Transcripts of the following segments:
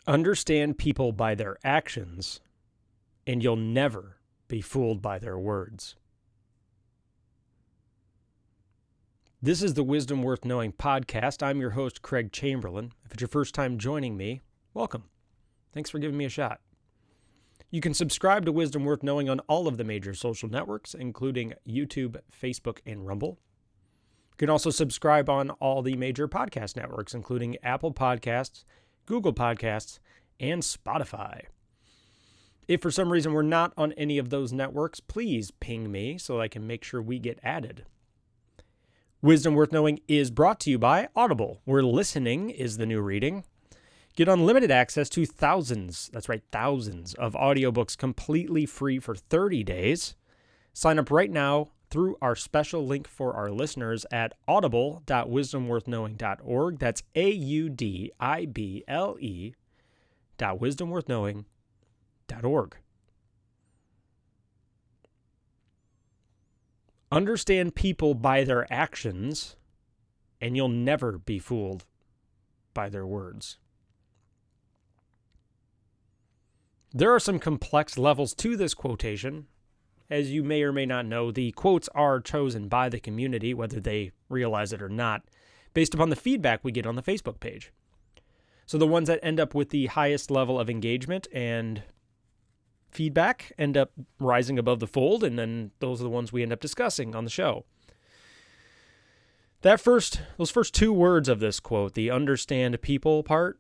Understand people by their actions, and you'll never be fooled by their words. This is the Wisdom Worth Knowing podcast. I'm your host, Craig Chamberlain. If it's your first time joining me, welcome. Thanks for giving me a shot. You can subscribe to Wisdom Worth Knowing on all of the major social networks, including YouTube, Facebook, and Rumble. You can also subscribe on all the major podcast networks, including Apple Podcasts, Google Podcasts, and Spotify. If for some reason we're not on any of those networks, please ping me so I can make sure we get added. Wisdom Worth Knowing is brought to you by Audible, where listening is the new reading. Get unlimited access to thousands of audiobooks completely free for 30 days. Sign up right now through our special link for our listeners at audible.wisdomworthknowing.org. That's audible.wisdomworthknowing.org. Understand people by their actions, and you'll never be fooled by their words. There are some complex levels to this quotation. As you may or may not know, the quotes are chosen by the community, whether they realize it or not, based upon the feedback we get on the Facebook page. So the ones that end up with the highest level of engagement and feedback end up rising above the fold, and then those are the ones we end up discussing on the show. Those first two words of this quote, the understand people part,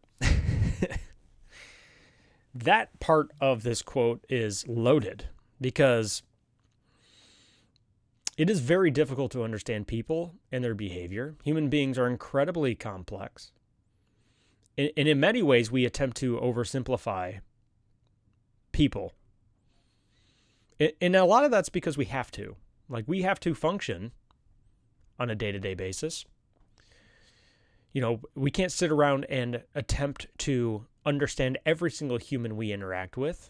that part of this quote is loaded because it is very difficult to understand people and their behavior. Human beings are incredibly complex. And in many ways, we attempt to oversimplify people. And a lot of that's because we have to. Like, we have to function on a day-to-day basis. You know, we can't sit around and attempt to understand every single human we interact with.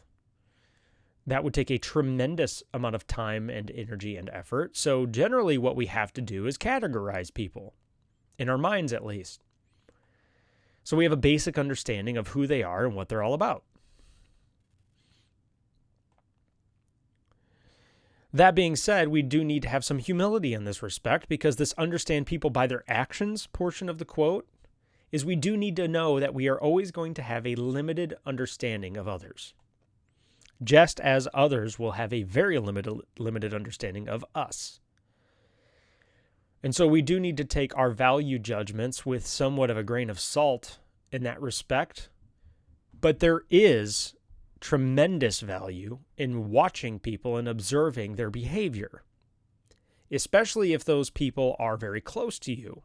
That would take a tremendous amount of time and energy and effort. So generally what we have to do is categorize people, in our minds at least. So we have a basic understanding of who they are and what they're all about. That being said, we do need to have some humility in this respect, because this understand people by their actions portion of the quote is we do need to know that we are always going to have a limited understanding of others, just as others will have a very limited understanding of us. And so we do need to take our value judgments with somewhat of a grain of salt in that respect, but there is tremendous value in watching people and observing their behavior, especially if those people are very close to you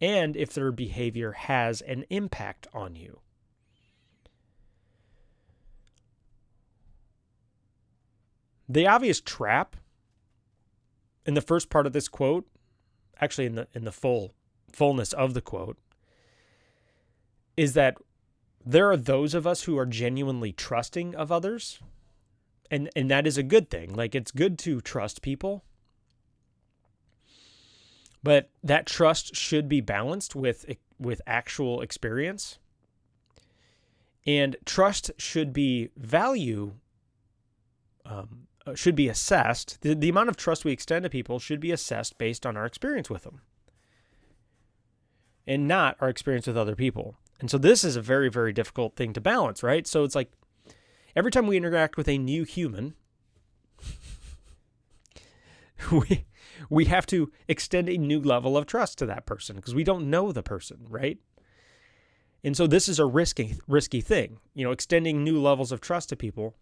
and if their behavior has an impact on you. The obvious trap in the first part of this quote, actually in the fullness of the quote, is that there are those of us who are genuinely trusting of others, and that is a good thing. Like, it's good to trust people, but that trust should be balanced with actual experience, and trust should be should be assessed. The amount of trust we extend to people should be assessed based on our experience with them and not our experience with other people. And so this is a very, very difficult thing to balance, right? So it's like every time we interact with a new human, we have to extend a new level of trust to that person because we don't know the person, right? And so this is a risky thing. You know, extending new levels of trust to people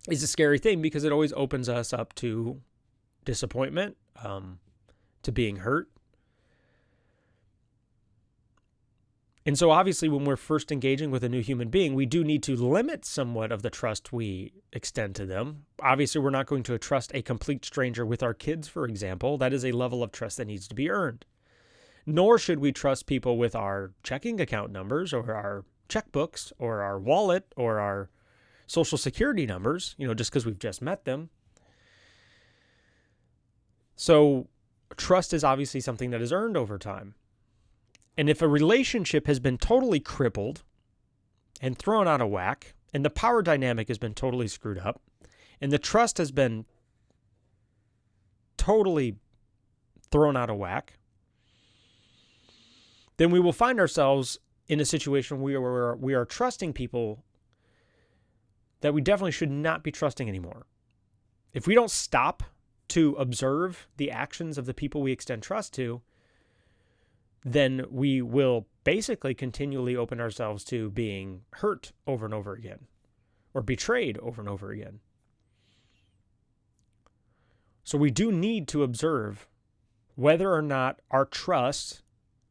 is a scary thing because it always opens us up to disappointment, to being hurt. And so obviously when we're first engaging with a new human being, we do need to limit somewhat of the trust we extend to them. Obviously, we're not going to trust a complete stranger with our kids, for example. That is a level of trust that needs to be earned. Nor should we trust people with our checking account numbers or our checkbooks or our wallet or our social security numbers, just because we've just met them. So trust is obviously something that is earned over time. And if a relationship has been totally crippled and thrown out of whack, and the power dynamic has been totally screwed up, and the trust has been totally thrown out of whack, then we will find ourselves in a situation where we are trusting people that we definitely should not be trusting anymore. If we don't stop to observe the actions of the people we extend trust to, then we will basically continually open ourselves to being hurt over and over again, or betrayed over and over again. So we do need to observe whether or not our trust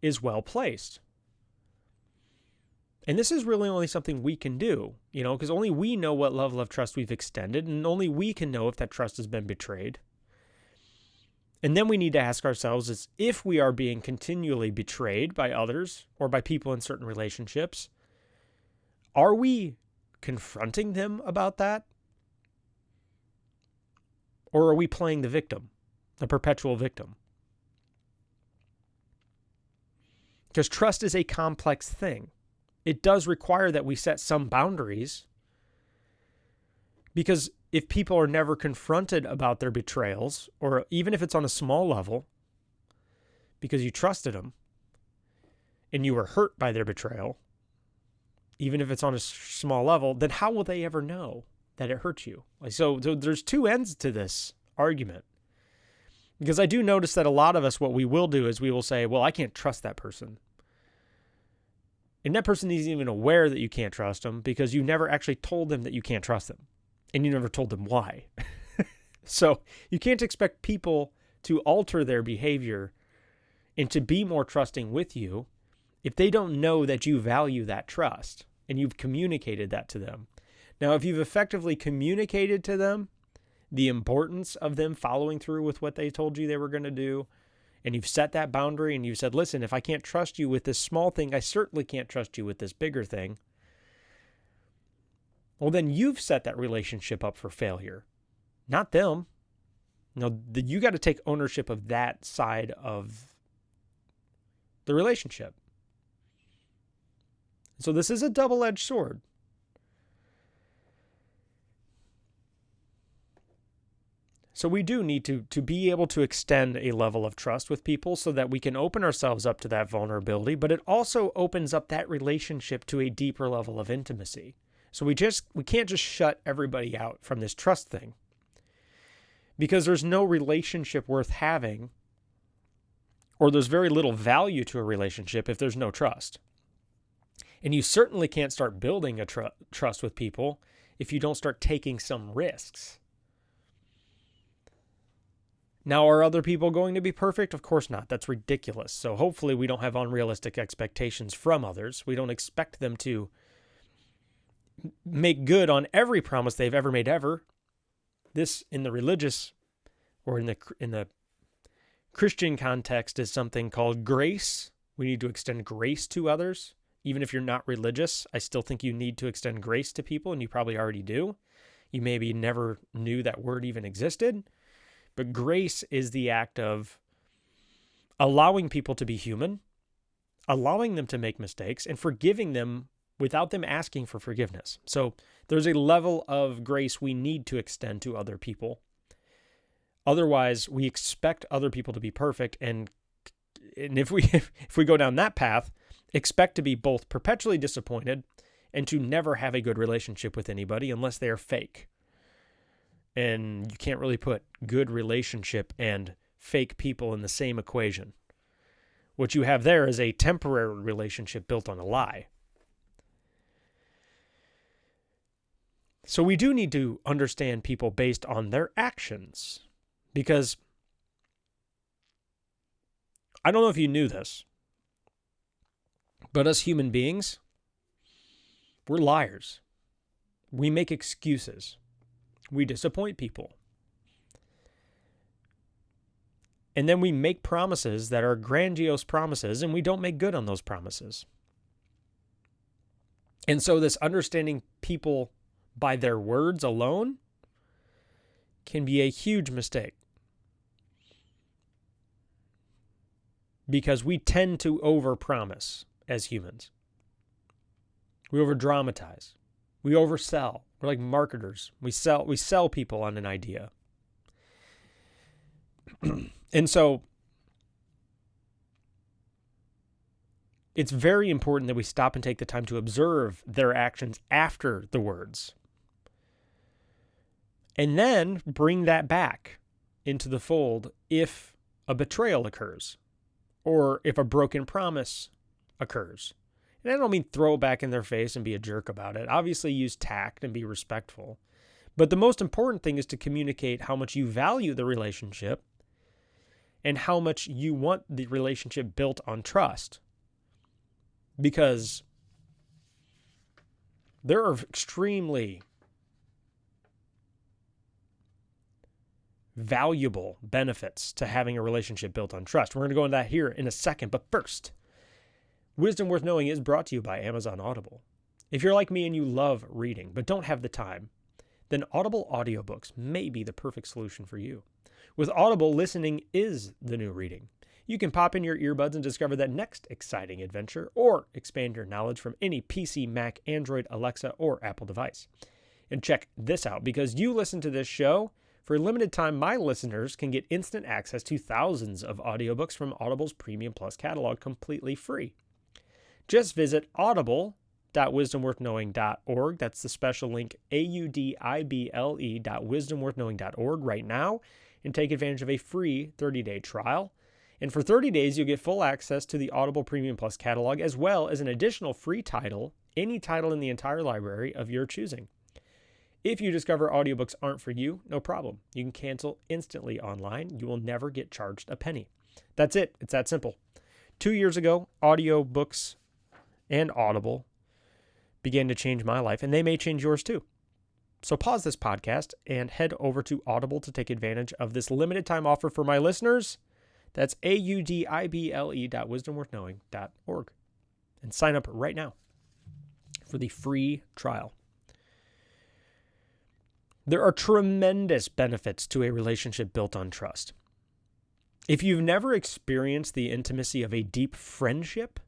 is well placed. And this is really only something we can do, because only we know what level of trust we've extended, and only we can know if that trust has been betrayed. And then we need to ask ourselves is if we are being continually betrayed by others or by people in certain relationships, are we confronting them about that? Or are we playing the victim, the perpetual victim? Because trust is a complex thing. It does require that we set some boundaries, because if people are never confronted about their betrayals, or even if it's on a small level, because you trusted them and you were hurt by their betrayal, even if it's on a small level, then how will they ever know that it hurt you? So there's two ends to this argument. Because I do notice that a lot of us, what we will do is we will say, well, I can't trust that person. And that person isn't even aware that you can't trust them because you never actually told them that you can't trust them. And you never told them why. So you can't expect people to alter their behavior and to be more trusting with you if they don't know that you value that trust and you've communicated that to them. Now, if you've effectively communicated to them the importance of them following through with what they told you they were going to do, and you've set that boundary and you've said, listen, if I can't trust you with this small thing, I certainly can't trust you with this bigger thing. Well, then you've set that relationship up for failure, not them. No, you got to take ownership of that side of the relationship. So this is a double-edged sword. So we do need to be able to extend a level of trust with people so that we can open ourselves up to that vulnerability, but it also opens up that relationship to a deeper level of intimacy. So we can't just shut everybody out from this trust thing, because there's no relationship worth having, or there's very little value to a relationship if there's no trust. And you certainly can't start building a trust with people if you don't start taking some risks. Now, are other people going to be perfect? Of course not. That's ridiculous. So hopefully we don't have unrealistic expectations from others. We don't expect them to make good on every promise they've ever made ever. This, in the religious or in the Christian context, is something called grace. We need to extend grace to others. Even if you're not religious, I still think you need to extend grace to people, and you probably already do. You maybe never knew that word even existed. But grace is the act of allowing people to be human, allowing them to make mistakes, and forgiving them without them asking for forgiveness. So there's a level of grace we need to extend to other people. Otherwise, we expect other people to be perfect, and if we go down that path, expect to be both perpetually disappointed and to never have a good relationship with anybody unless they are fake. And you can't really put good relationship and fake people in the same equation. What you have there is a temporary relationship built on a lie. So we do need to understand people based on their actions, because I don't know if you knew this, but us human beings, we're liars. We make excuses. We disappoint people. And then we make promises that are grandiose promises, and we don't make good on those promises. And so this understanding people by their words alone can be a huge mistake, because we tend to overpromise as humans. We over dramatize. We oversell. We're like marketers. We sell people on an idea. And so it's very important that we stop and take the time to observe their actions after the words. And then bring that back into the fold if a betrayal occurs or if a broken promise occurs. And I don't mean throw it back in their face and be a jerk about it. Obviously, use tact and be respectful. But the most important thing is to communicate how much you value the relationship and how much you want the relationship built on trust. Because there are extremely valuable benefits to having a relationship built on trust. We're going to go into that here in a second. But first, Wisdom Worth Knowing is brought to you by Amazon Audible. If you're like me and you love reading but don't have the time, then Audible audiobooks may be the perfect solution for you. With Audible, listening is the new reading. You can pop in your earbuds and discover that next exciting adventure or expand your knowledge from any PC, Mac, Android, Alexa, or Apple device. And check this out, because you listen to this show, for a limited time, my listeners can get instant access to thousands of audiobooks from Audible's Premium Plus catalog completely free. Just visit audible.wisdomworthknowing.org. That's the special link, audible.wisdomworthknowing.org right now, and take advantage of a free 30-day trial. And for 30 days, you'll get full access to the Audible Premium Plus catalog, as well as an additional free title, any title in the entire library of your choosing. If you discover audiobooks aren't for you, no problem. You can cancel instantly online. You will never get charged a penny. That's it. It's that simple. 2 years ago, audiobooks and Audible began to change my life, and they may change yours too. So pause this podcast and head over to Audible to take advantage of this limited time offer for my listeners. That's audible.wisdomworthknowing.org. And sign up right now for the free trial. There are tremendous benefits to a relationship built on trust. If you've never experienced the intimacy of a deep friendship,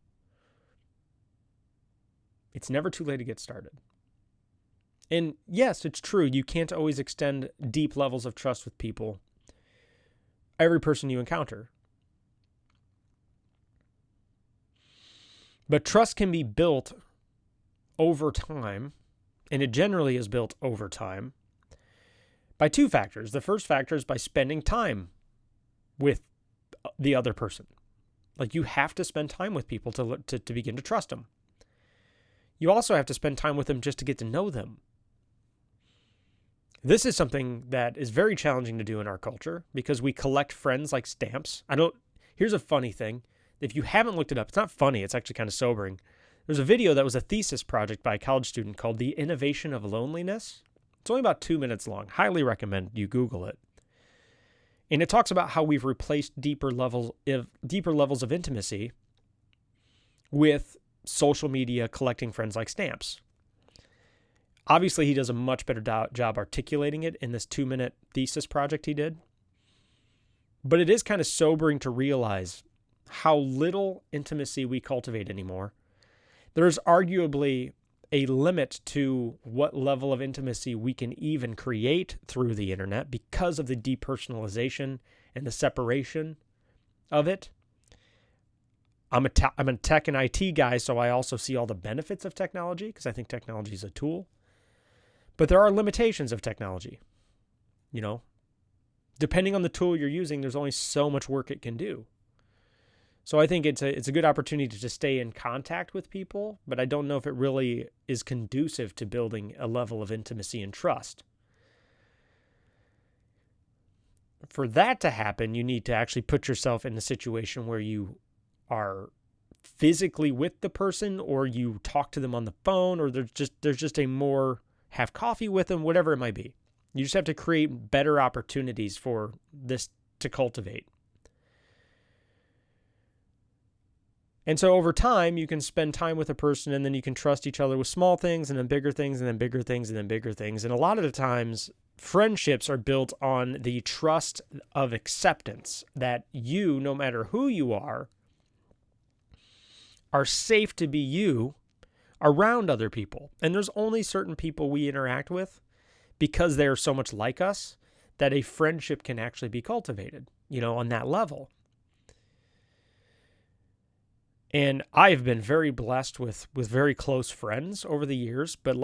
it's never too late to get started. And yes, it's true, you can't always extend deep levels of trust with people, every person you encounter. But trust can be built over time, and it generally is built over time, by two factors. The first factor is by spending time with the other person. Like, you have to spend time with people to begin to trust them. You also have to spend time with them just to get to know them. This is something that is very challenging to do in our culture because we collect friends like stamps. Here's a funny thing. If you haven't looked it up, it's not funny. It's actually kind of sobering. There's a video that was a thesis project by a college student called The Innovation of Loneliness. It's only about 2 minutes long. Highly recommend you Google it. And it talks about how we've replaced deeper levels of intimacy with social media collecting friends like stamps. Obviously, he does a much better job articulating it in this 2-minute thesis project he did. But it is kind of sobering to realize how little intimacy we cultivate anymore. There's arguably a limit to what level of intimacy we can even create through the internet because of the depersonalization and the separation of it. I'm a tech and IT guy, so I also see all the benefits of technology because I think technology is a tool. But there are limitations of technology. You know, depending on the tool you're using, there's only so much work it can do. So I think it's a good opportunity to stay in contact with people, but I don't know if it really is conducive to building a level of intimacy and trust. For that to happen, you need to actually put yourself in a situation where you are physically with the person, or you talk to them on the phone, or there's just a more have coffee with them, whatever it might be. You just have to create better opportunities for this to cultivate. And so over time, you can spend time with a person, and then you can trust each other with small things, and then bigger things, and then bigger things, and then bigger things. And a lot of the times, friendships are built on the trust of acceptance that you, no matter who you are safe to be you, around other people. And there's only certain people we interact with because they're so much like us that a friendship can actually be cultivated, on that level. And I've been very blessed with very close friends over the years, but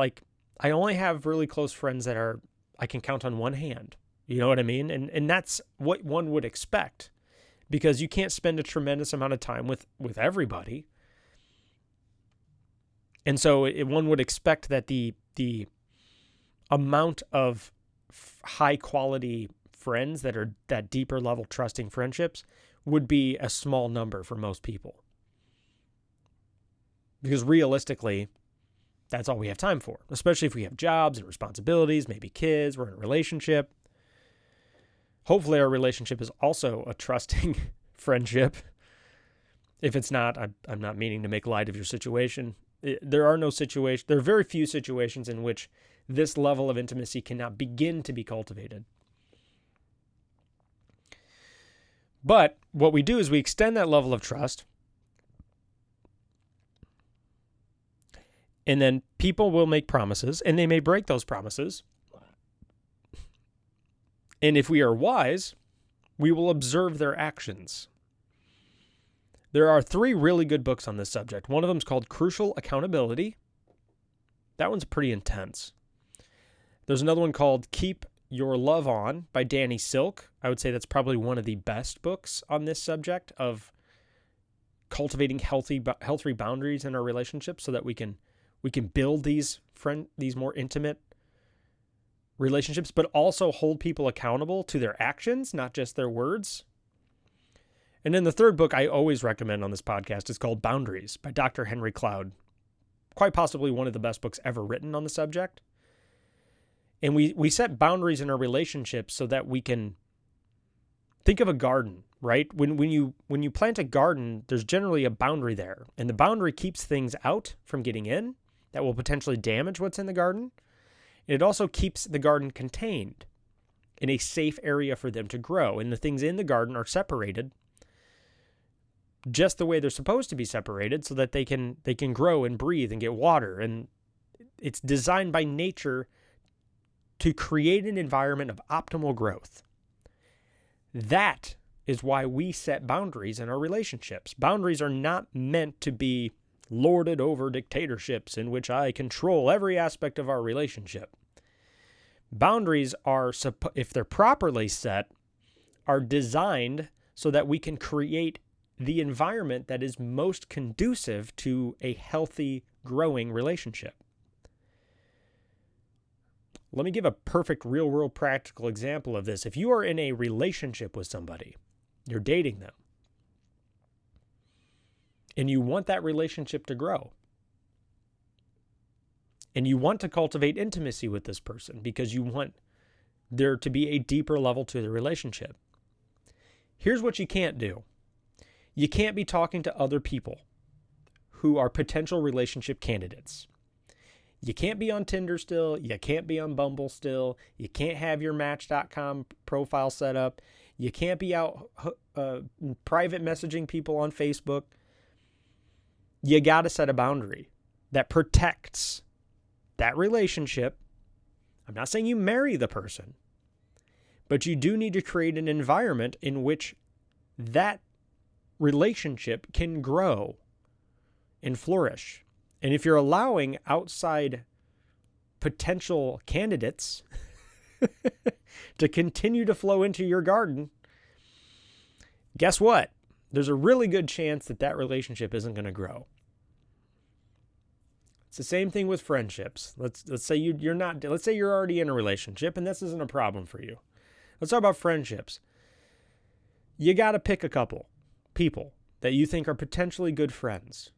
I only have really close friends that I can count on one hand. You know what I mean? And that's what one would expect, because you can't spend a tremendous amount of time with everybody. And so one would expect that the amount of high quality friends that are that deeper level trusting friendships would be a small number for most people. Because realistically, that's all we have time for, especially if we have jobs and responsibilities, maybe kids, we're in a relationship. Hopefully our relationship is also a trusting friendship. If it's not, I'm not meaning to make light of your situation. There are very few situations in which this level of intimacy cannot begin to be cultivated. But what we do is we extend that level of trust, and then people will make promises, and they may break those promises. And if we are wise, we will observe their actions. There are 3 really good books on this subject. One of them is called Crucial Accountability. That one's pretty intense. There's another one called Keep Your Love On by Danny Silk. I would say that's probably one of the best books on this subject of cultivating healthy boundaries in our relationships so that we can build these more intimate relationships, but also hold people accountable to their actions, not just their words. And then the third book I always recommend on this podcast is called Boundaries by Dr. Henry Cloud. Quite possibly one of the best books ever written on the subject. And we set boundaries in our relationships so that we can think of a garden, right? When you plant a garden, there's generally a boundary there. And the boundary keeps things out from getting in that will potentially damage what's in the garden. And it also keeps the garden contained in a safe area for them to grow. And the things in the garden are separated just the way they're supposed to be separated so that they can grow and breathe and get water. And it's designed by nature to create an environment of optimal growth. That is why we set boundaries in our relationships. Boundaries are not meant to be lorded over dictatorships in which I control every aspect of our relationship. Boundaries are, if they're properly set, are designed so that we can create the environment that is most conducive to a healthy, growing relationship. Let me give a perfect real-world practical example of this. If you are in a relationship with somebody, you're dating them, and you want that relationship to grow, and you want to cultivate intimacy with this person because you want there to be a deeper level to the relationship, here's what you can't do. You can't be talking to other people who are potential relationship candidates. You can't be on Tinder still. You can't be on Bumble still. You can't have your Match.com profile set up. You can't be out private messaging people on Facebook. You got to set a boundary that protects that relationship. I'm not saying you marry the person, but you do need to create an environment in which that relationship can grow and flourish. And if you're allowing outside potential candidates to continue to flow into your garden, guess what? There's a really good chance that that relationship isn't going to grow. It's the same thing with friendships. Let's say let's say you're already in a relationship and this isn't a problem for you. Let's talk about friendships. You got to pick a couple people that you think are potentially good friends.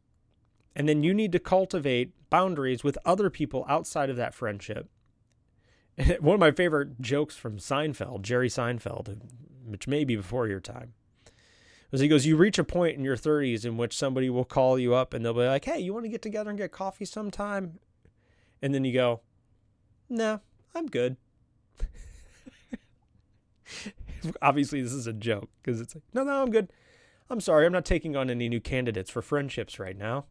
And then you need to cultivate boundaries with other people outside of that friendship. One of my favorite jokes from Seinfeld, Jerry Seinfeld, which may be before your time, was he goes, you reach a point in your 30s in which somebody will call you up and they'll be like, hey, you want to get together and get coffee sometime? And then you go, no, I'm good. Obviously, this is a joke because it's like, no, I'm good. I'm sorry, I'm not taking on any new candidates for friendships right now.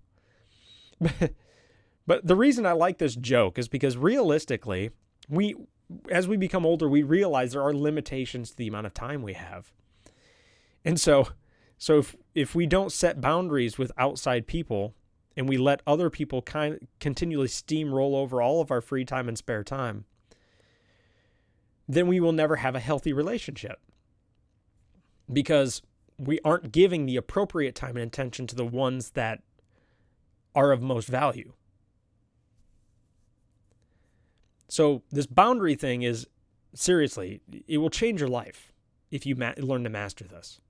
But the reason I like this joke is because realistically, as we become older, we realize there are limitations to the amount of time we have. And so if we don't set boundaries with outside people and we let other people continually steamroll over all of our free time and spare time, then we will never have a healthy relationship, because we aren't giving the appropriate time and attention to the ones that are of most value. So this boundary thing is, seriously, it will change your life if you learn to master this.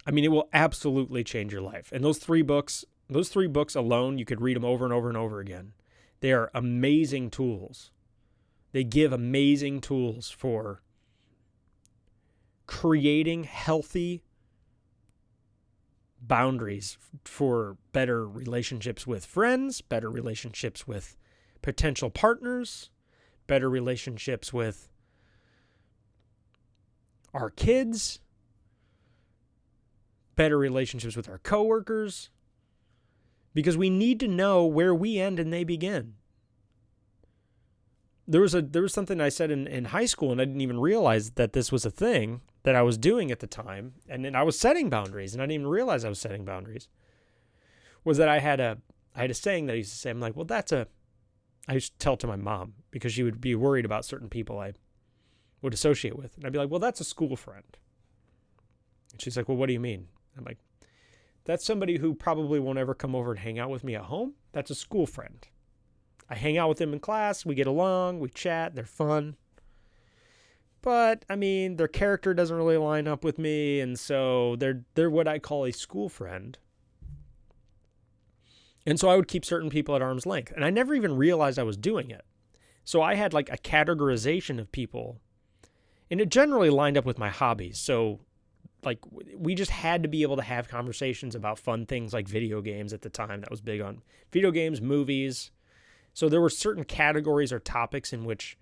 I mean, it will absolutely change your life. And those three books alone, you could read them over and over and over again. They are amazing tools. They give amazing tools for creating healthy boundaries for better relationships with friends, better relationships with potential partners, better relationships with our kids, better relationships with our coworkers, because we need to know where we end and they begin. There was something I said in high school, and I didn't even realize that this was a thing that I was doing at the time, and then I was setting boundaries, and I didn't even realize I was setting boundaries. Was that I had a saying that I used to say. I'm like, well, I used to tell it to my mom, because she would be worried about certain people I would associate with, and I'd be like, well, that's a school friend. And she's like, well, what do you mean? I'm like, that's somebody who probably won't ever come over and hang out with me at home. That's a school friend. I hang out with them in class, we get along, we chat, they're fun. But, I mean, their character doesn't really line up with me, and so they're what I call a school friend. And so I would keep certain people at arm's length, and I never even realized I was doing it. So I had like a categorization of people, and it generally lined up with my hobbies. So like we just had to be able to have conversations about fun things like video games at the time. That was big on video games, movies. So there were certain categories or topics in which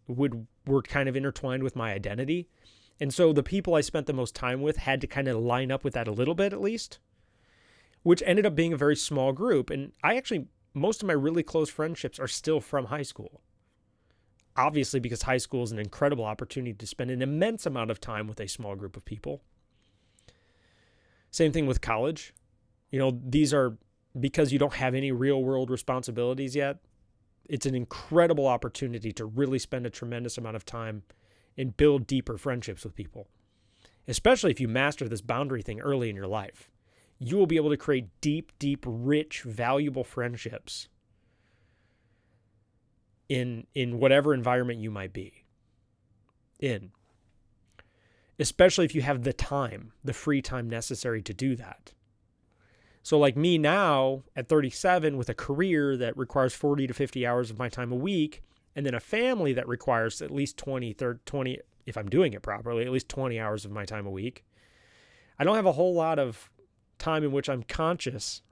were kind of intertwined with my identity. And so the people I spent the most time with had to kind of line up with that a little bit at least, which ended up being a very small group. And most of my really close friendships are still from high school. Obviously, because high school is an incredible opportunity to spend an immense amount of time with a small group of people. Same thing with college. These are, because you don't have any real world responsibilities yet, it's an incredible opportunity to really spend a tremendous amount of time and build deeper friendships with people. Especially if you master this boundary thing early in your life. You will be able to create deep, rich, valuable friendships in whatever environment you might be in. Especially if you have the free time necessary to do that. So like me now at 37 with a career that requires 40 to 50 hours of my time a week, and then a family that requires at least 20, if I'm doing it properly, at least 20 hours of my time a week, I don't have a whole lot of time in which I'm conscious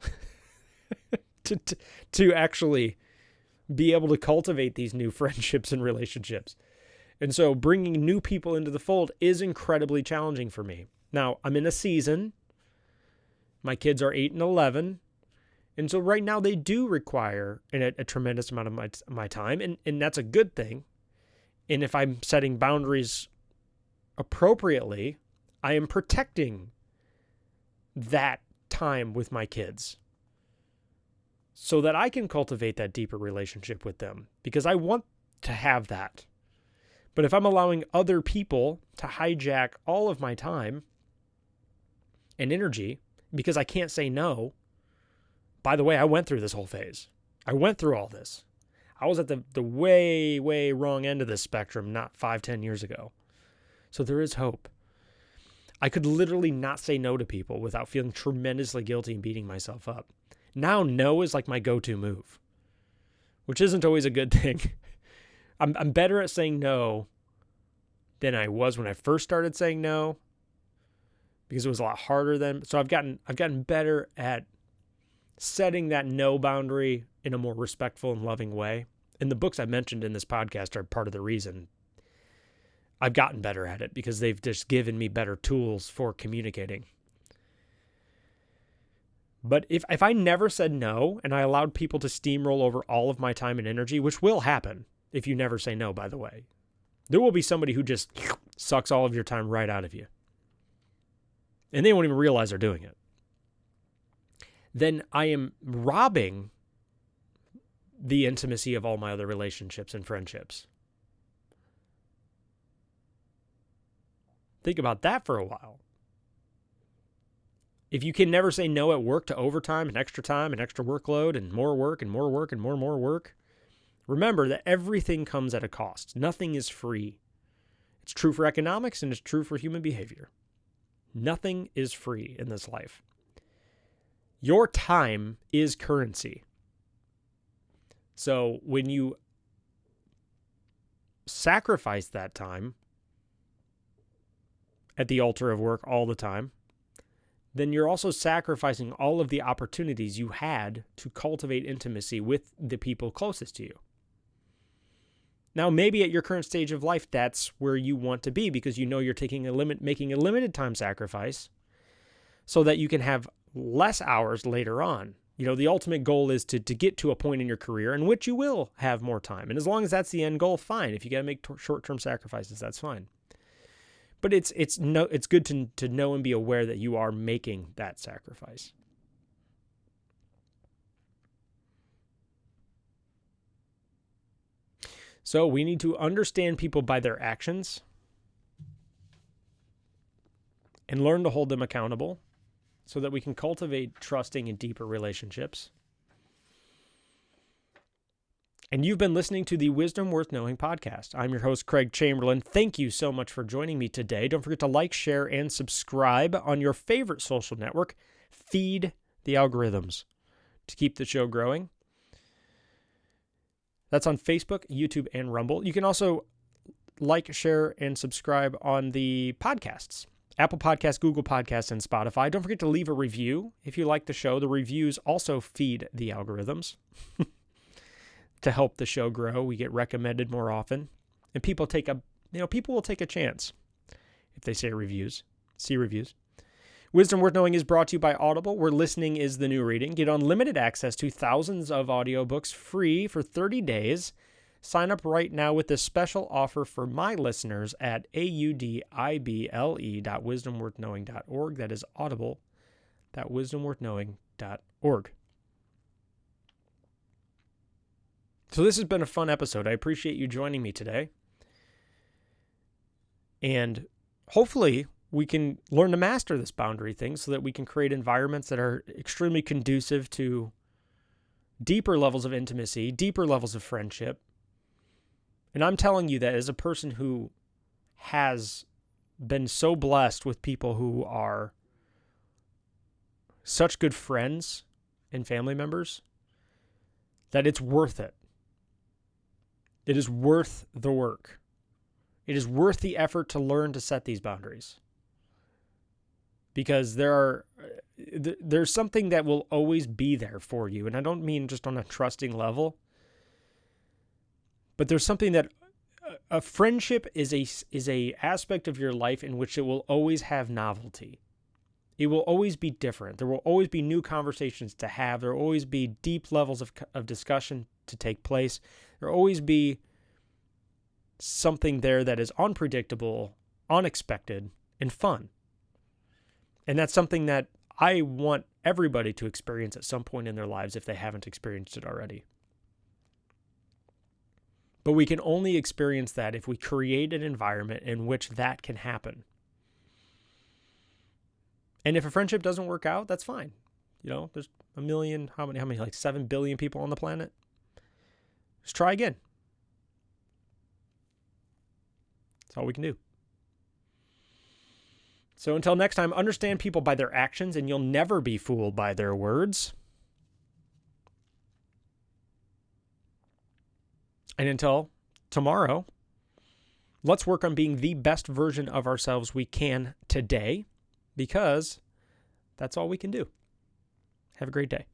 to actually be able to cultivate these new friendships and relationships. And so bringing new people into the fold is incredibly challenging for me. Now, I'm in a season. My kids are 8 and 11. And so right now they do require a tremendous amount of my time. And that's a good thing. And if I'm setting boundaries appropriately, I am protecting that time with my kids so that I can cultivate that deeper relationship with them, because I want to have that. But if I'm allowing other people to hijack all of my time and energy because I can't say no, by the way, I went through this whole phase. I went through all this. I was at the way, way wrong end of this spectrum not 5-10 years ago. So there is hope. I could literally not say no to people without feeling tremendously guilty and beating myself up. Now no is like my go-to move, which isn't always a good thing. I'm better at saying no than I was when I first started saying no, because it was a lot harder then. So I've gotten better at setting that no boundary in a more respectful and loving way. And the books I mentioned in this podcast are part of the reason I've gotten better at it, because they've just given me better tools for communicating. But if I never said no and I allowed people to steamroll over all of my time and energy, which will happen if you never say no, by the way, there will be somebody who just sucks all of your time right out of you. And they won't even realize they're doing it. Then I am robbing the intimacy of all my other relationships and friendships. Think about that for a while. If you can never say no at work to overtime and extra workload and more work and more work and more work, remember that everything comes at a cost. Nothing is free. It's true for economics and it's true for human behavior. Nothing is free in this life. Your time is currency. So when you sacrifice that time at the altar of work all the time, then you're also sacrificing all of the opportunities you had to cultivate intimacy with the people closest to you. Now, maybe at your current stage of life, that's where you want to be because you know you're making a limited time sacrifice so that you can have less hours later on. You know, the ultimate goal is to get to a point in your career in which you will have more time. And as long as that's the end goal, fine. If you got to make short-term sacrifices, that's fine. But it's good to know and be aware that you are making that sacrifice. So we need to understand people by their actions and learn to hold them accountable so that we can cultivate trusting and deeper relationships. And you've been listening to the Wisdom Worth Knowing podcast. I'm your host, Craig Chamberlain. Thank you so much for joining me today. Don't forget to like, share, and subscribe on your favorite social network. Feed the algorithms to keep the show growing. That's on Facebook, YouTube, and Rumble. You can also like, share, and subscribe on the podcasts. Apple Podcasts, Google Podcasts, and Spotify. Don't forget to leave a review if you like the show. The reviews also feed the algorithms. To help the show grow, we get recommended more often, and people will take a chance if they see reviews. Wisdom Worth Knowing is brought to you by Audible, where listening is the new reading. Get unlimited access to thousands of audiobooks free for 30 days. Sign up right now with this special offer for my listeners at audible.wisdomworthknowing.org. That is audible.wisdomworthknowing.org. So this has been a fun episode. I appreciate you joining me today. And hopefully we can learn to master this boundary thing so that we can create environments that are extremely conducive to deeper levels of intimacy, deeper levels of friendship. And I'm telling you that as a person who has been so blessed with people who are such good friends and family members, that it's worth it. It is worth the work. It is worth the effort to learn to set these boundaries. Because there's something that will always be there for you. And I don't mean just on a trusting level. But there's something that a friendship is a aspect of your life in which it will always have novelty. It will always be different. There will always be new conversations to have. There will always be deep levels of discussion to take place. There will always be something there that is unpredictable, unexpected, and fun. And that's something that I want everybody to experience at some point in their lives if they haven't experienced it already. But we can only experience that if we create an environment in which that can happen. And if a friendship doesn't work out, that's fine. You know, there's a million, how many, like 7 billion people on the planet. Just try again. That's all we can do. So until next time, understand people by their actions, and you'll never be fooled by their words. And until tomorrow, let's work on being the best version of ourselves we can today, because that's all we can do. Have a great day.